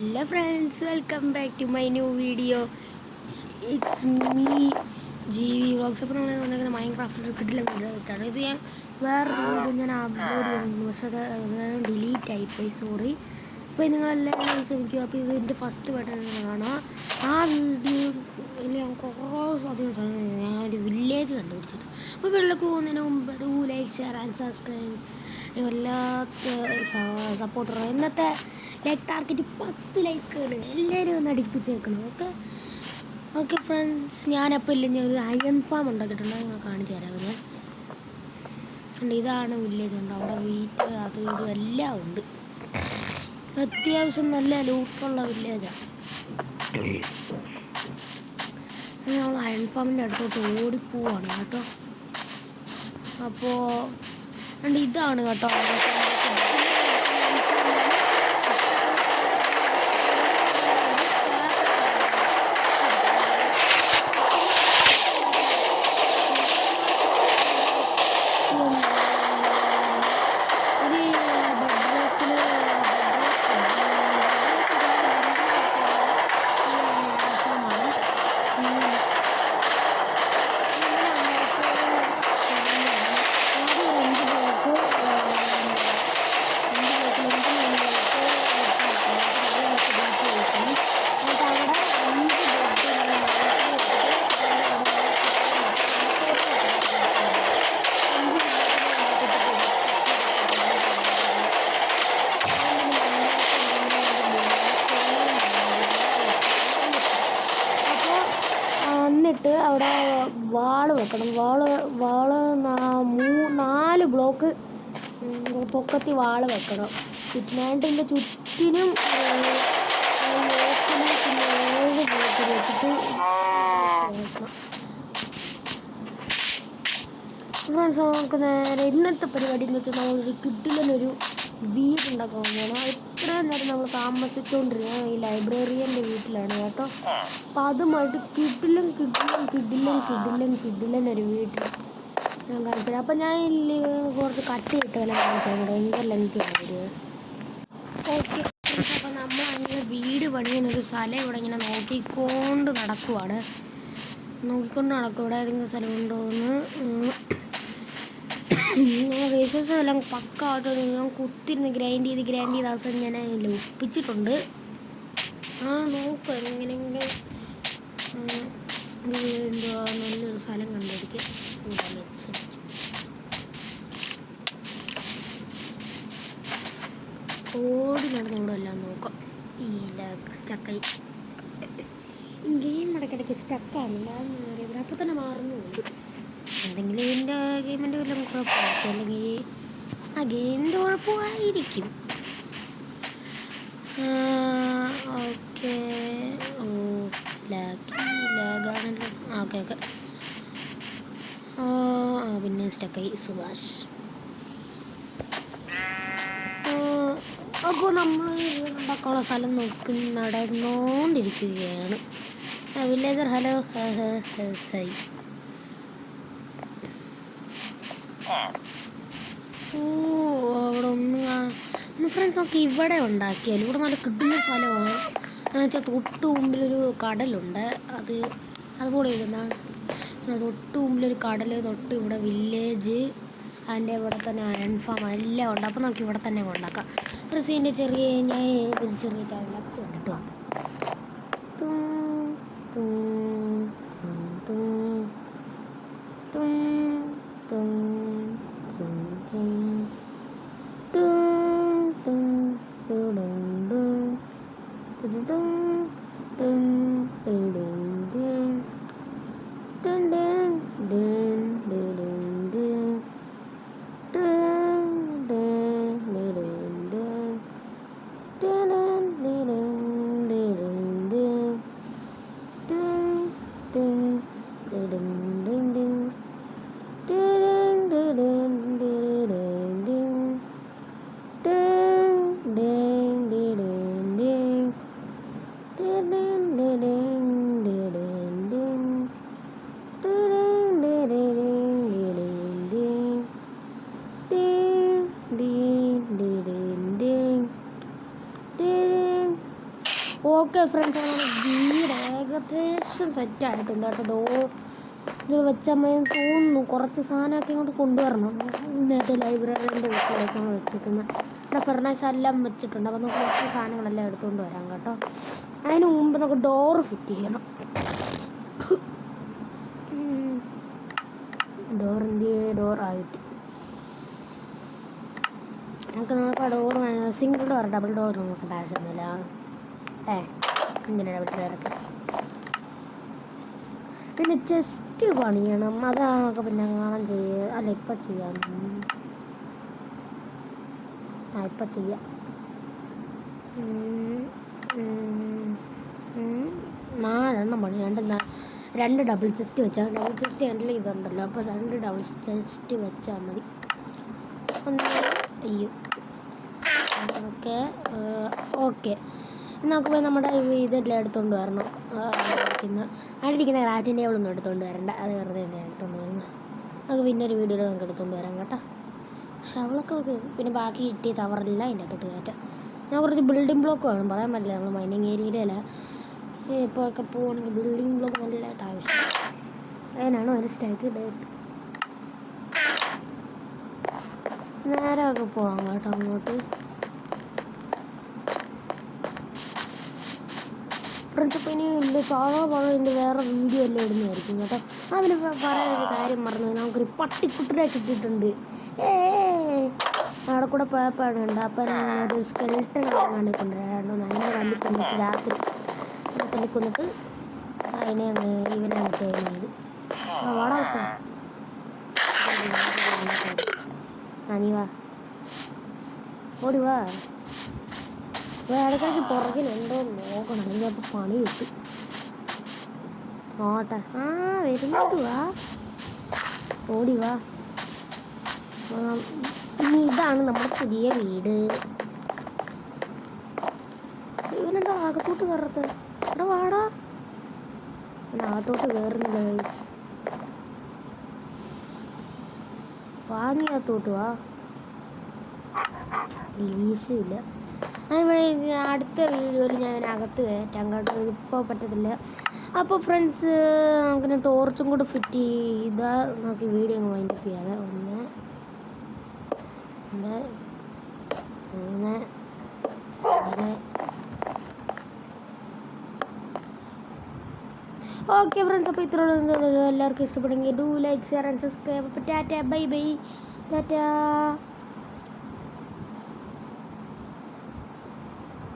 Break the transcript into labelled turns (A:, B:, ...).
A: Hello friends, welcome back to my new video. It's me, GV Vlogs. അപ്പോൾ നമ്മൾ Minecraft കിട്ടില്ല video കിട്ടാണ്. ഇത് ഞാൻ വേറൊരു വീഡിയോ ഞാൻ അപ്ലോഡ് ചെയ്തിരുന്നു, പക്ഷേ അത് ഡിലീറ്റ് ആയിപ്പോയി, സോറി. അപ്പോൾ നിങ്ങളെല്ലാം ശ്രമിക്കുക. അപ്പോൾ ഇതിൻ്റെ ഫസ്റ്റ് ബട്ടൺ കാണാം. ആ വീഡിയോ ഞാൻ കുറേ അധികം ഞാനൊരു വില്ലേജ് കണ്ടുപിടിച്ചിട്ട്. അപ്പോൾ വെള്ളക്ക് പോകുന്നതിന് മുമ്പ് ലൈക്ക്, ഷെയർ ആൻഡ് സബ്സ്ക്രൈബ് എല്ലാ സപ്പോർട്ടർ. ഇന്നത്തെ ലൈക്ക് ടാർഗറ്റ് 10 ലൈക്കുകൾ എല്ലാവരും ഒന്ന് അടിപ്പിച്ച് വെക്കണം. ഓക്കെ ഫ്രണ്ട്സ്, ഞാനപ്പോൾ ഇല്ല ഞാൻ ഒരു അയൺ ഫാം ഉണ്ടാക്കിയിട്ടുണ്ട്, നിങ്ങൾ കാണിച്ചു തരാം. ഇതാണ് വില്ലേജ് ഉണ്ട്, അവിടെ വീട്ട് അത് ഇതും എല്ലാം ഉണ്ട്. അത്യാവശ്യം നല്ല ലൂട്ടുള്ള വില്ലേജാണ്. നമ്മൾ അയൺ ഫാമിൻ്റെ അടുത്തോട്ട് ഓടിപ്പോവാണ് കേട്ടോ. അപ്പോൾ ഇതാണ് കേട്ടോ എന്നിട്ട് അവിടെ വാള് വെക്കണം. വാള് 4 ബ്ലോക്ക് പൊക്കത്തി വാള് വെക്കണം. ചുറ്റിനായിട്ടിൻ്റെ ചുറ്റിനും 7 ബ്ലോക്ക് വെച്ചിട്ട് വെക്കണം. ഫ്രണ്ട്സ്, നമുക്ക് നേരെ ഇന്നത്തെ പരിപാടി എന്ന് വെച്ചാൽ നമ്മളൊരു കിഡിലൊരു വീടുണ്ടാക്കാൻ പോകണം. ഇത്രയും നേരം നമ്മൾ താമസിച്ചുകൊണ്ടിരുന്നത് ഈ ലൈബ്രറിയൻ്റെ വീട്ടിലാണ് കേട്ടോ. അപ്പം അതുമായിട്ട് കിഡിലൻ ഒരു വീട്ടിൽ ഞാൻ കാണിച്ചു തരാം. അപ്പം ഞാൻ കുറച്ച് കട്ട് കിട്ടുകയല്ല കാണിച്ചത്, ഭയങ്കര ലെങ്തിയാണ് വീഡിയോ. ഓക്കെ, അപ്പം നമ്മൾ അങ്ങനെ വീട് പണിയാനൊരു സ്ഥലം ഇവിടെ ഇങ്ങനെ നോക്കിക്കൊണ്ട് നടക്കും. ഇവിടെ ഏതെങ്കിലും സ്ഥലം ഉണ്ടോ എന്ന്. വിശ്വാസം എല്ലാം പക്കായിട്ട് ഞാൻ കുത്തിരുന്ന് ഗ്രൈൻഡ് ചെയ്ത് അവസാനം ഞാൻ അതിൽ ഒപ്പിച്ചിട്ടുണ്ട്. നോക്കുക എങ്ങനെയെങ്കിലും എന്തുവാ നല്ലൊരു സ്ഥലം കണ്ടുപിടിക്കുക. ഓടി നടന്നോടും എല്ലാം നോക്കാം. ഈ സ്റ്റക്കായി ഗെയിം ഇടയ്ക്കിടയ്ക്ക് സ്റ്റക്കാണില്ല, അപ്പോൾ തന്നെ മാറുന്നുണ്ട്. എന്തെങ്കിലും ഇതിൻ്റെ ഗെയിമിൻ്റെ വല്ലതും കുഴപ്പമായിരിക്കും, അല്ലെങ്കിൽ ആ ഗെയിമിൻ്റെ കുഴപ്പമായിരിക്കും. ഓക്കെ, ലാഗാണല്ലോ. ഓക്കെ പിന്നെ സ്റ്റക്കായി സുഭാഷ്. അപ്പോൾ നമ്മൾ ഉണ്ടാക്കാനുള്ള സ്ഥലം നോക്കി നടന്നുകൊണ്ടിരിക്കുകയാണ്. Villager hello, high. അവിടെ ഒന്ന് ഫ്രണ്ട്സ് നോക്കി ഇവിടെ ഉണ്ടാക്കിയാലും ഇവിടെ നല്ല കിട്ടുന്ന സ്ഥലമാണ്. എന്നുവെച്ചാൽ തൊട്ട് മുമ്പിലൊരു കടലുണ്ട്, അതുപോലെ ഇരുന്നാണ്. തൊട്ട് മുമ്പിലൊരു കടൽ, തൊട്ട് ഇവിടെ വില്ലേജ്, അതിൻ്റെ ഇവിടെ തന്നെ അയൺ ഫാം എല്ലാം ഉണ്ട്. അപ്പോൾ നമുക്ക് ഇവിടെ തന്നെ ഉണ്ടാക്കാം. ഫ്രണ്ട്സിൻ്റെ ഞാൻ ഒരു ചെറിയ ലക്സ് കണ്ടിട്ട് വാ. ഓക്കെ ഫ്രണ്ട്സ്, വീട് ഏകദേശം സെറ്റായിട്ടുണ്ട് കേട്ടോ. ഡോർ ഇത് വെച്ചാൽ മതി തോന്നുന്നു. കുറച്ച് സാധനമൊക്കെ ഇങ്ങോട്ട് കൊണ്ടുവരണം. നേരത്തെ ലൈബ്രറീൻ്റെ വീട്ടിലേക്കാണ് വെച്ചിരിക്കുന്നത്. ഇവിടെ ഫർണിച്ചർ എല്ലാം വെച്ചിട്ടുണ്ട്. അപ്പോൾ നമുക്ക് മറ്റു സാധനങ്ങളെല്ലാം എടുത്തുകൊണ്ട് വരാം കേട്ടോ. അതിന് മുമ്പ് നമുക്ക് ഡോർ ഫിറ്റ് ചെയ്യണം. ഡോർ ആയിട്ട് നമുക്ക് door single door, double door നോക്കേണ്ട ആവശ്യമൊന്നുമില്ല. ഇങ്ങനെ ഡബിൾ ഡോറൊക്കെ. പിന്നെ ചെസ്റ്റ് പണിയണം. അതാണൊക്കെ പിന്നെ കാണാൻ അല്ല ഇപ്പം ചെയ്യാം. ഇപ്പം ചെയ്യാം. 4 പണിയാണ്ട് 2 ഡബിൾ ചെസ്റ്റ് വെച്ചാൽ ഡബിൾ ചെസ്റ്റ് എൻ്റെ ഇതുണ്ടല്ലോ. അപ്പോൾ 2 ഡബിൾ ചെസ്റ്റ് വെച്ചാൽ മതി. അയ്യോ ഓക്കെ നമുക്ക് പോയി നമ്മുടെ ഇതെല്ലാം എടുത്തുകൊണ്ട് വരണം. അടിയിരിക്കുന്ന റാറ്റിൻ്റെ ടേബിളൊന്നും എടുത്തുകൊണ്ട് വരണ്ട. അത് വെറുതെ തന്നെ എടുത്തുകൊണ്ട് വരുന്നത്. നമുക്ക് പിന്നെ ഒരു വീഡിയോയിൽ നമുക്ക് എടുത്തുകൊണ്ട് വരാം കേട്ടോ. ഷവളൊക്കെ പിന്നെ ബാക്കി കിട്ടിയ ചവറെല്ലാം അതിൻ്റെ അകത്തോട്ട് കയറ്റാം. ഞാൻ കുറച്ച് ബിൽഡിംഗ് ബ്ലോക്ക് വേണം. പറയാൻ പറ്റില്ല, നമ്മൾ മൈനിങ് ഏരിയയിലല്ല ഇപ്പോൾ ഒക്കെ പോവുകയാണെങ്കിൽ ബിൽഡിംഗ് ബ്ലോക്ക് നല്ലതായിട്ട് ആവശ്യം. അതിനാണ് ഒരു സ്റ്റേറ്റ് ഡേറ്റ്. നേരമൊക്കെ പോവാം കേട്ടോ അങ്ങോട്ട്. ഫ്രണ്ട്സ്, അപ്പോൾ ഇനി എൻ്റെ എൻ്റെ വേറെ വീഡിയോ എല്ലാം ഇടുന്നതായിരിക്കും കേട്ടോ. അതിന് പറയാനൊരു കാര്യം പറഞ്ഞു. നമുക്കൊരു പട്ടിക്കുട്ടിനെ കിട്ടിയിട്ടുണ്ട്. അവിടെ കൂടെ പോയപ്പോഴുണ്ട്. അപ്പം ഒരു സ്കെൽട്ടൺ കണ്ടിക്കൊണ്ടിരുന്നു. അതിനെ തല്ലിക്കൊണ്ടിട്ട് രാത്രി തല്ലിക്കൊന്നിട്ട് അതിനെ ഇവനെ ചെയ്ത് വാടാ കേട്ടോ. നീ വാ, ഓടി വാ. ഇടയ്ക്കിടയ്ക്ക് പുറകിലുണ്ടോ നോക്കണം. അല്ലെങ്കിൽ അപ്പോൾ പണി കിട്ടും. ഓട്ടെ വരുന്നുണ്ട്. വാ, ഓടി വാ. ഇനി ഇതാണ് നമ്മുടെ പുതിയ വീട്. ഇവനെന്താ അകത്തോട്ട് കയറത്ത്? ഇവിടെ വാടാ. അകത്തോട്ട് കയറുന്നില്ല. വാങ്ങി അകത്തോട്ട് വാ. ലീശില്ല. അടുത്ത വീഡിയോയിൽ ഞാൻ അകത്ത് കയറ്റാം കേട്ടോ. ഇതിപ്പോൾ പറ്റത്തില്ല. അപ്പോൾ ഫ്രണ്ട്സ്, നമുക്കിനി ടോർച്ചും കൂടെ ഫിറ്റ് ചെയ്താൽ നമുക്ക് വീഡിയോ അങ്ങ് വൈൻഡപ്പ് ചെയ്യാവേ. 1 2 3 ഓക്കെ ഫ്രണ്ട്സ്, അപ്പോൾ ഇത്രയുള്ള എല്ലാവർക്കും ഇഷ്ടപ്പെടുമെങ്കിൽ do like, share and subscribe. അപ്പോൾ ടാറ്റ, ബൈ ബൈ, ടാറ്റ.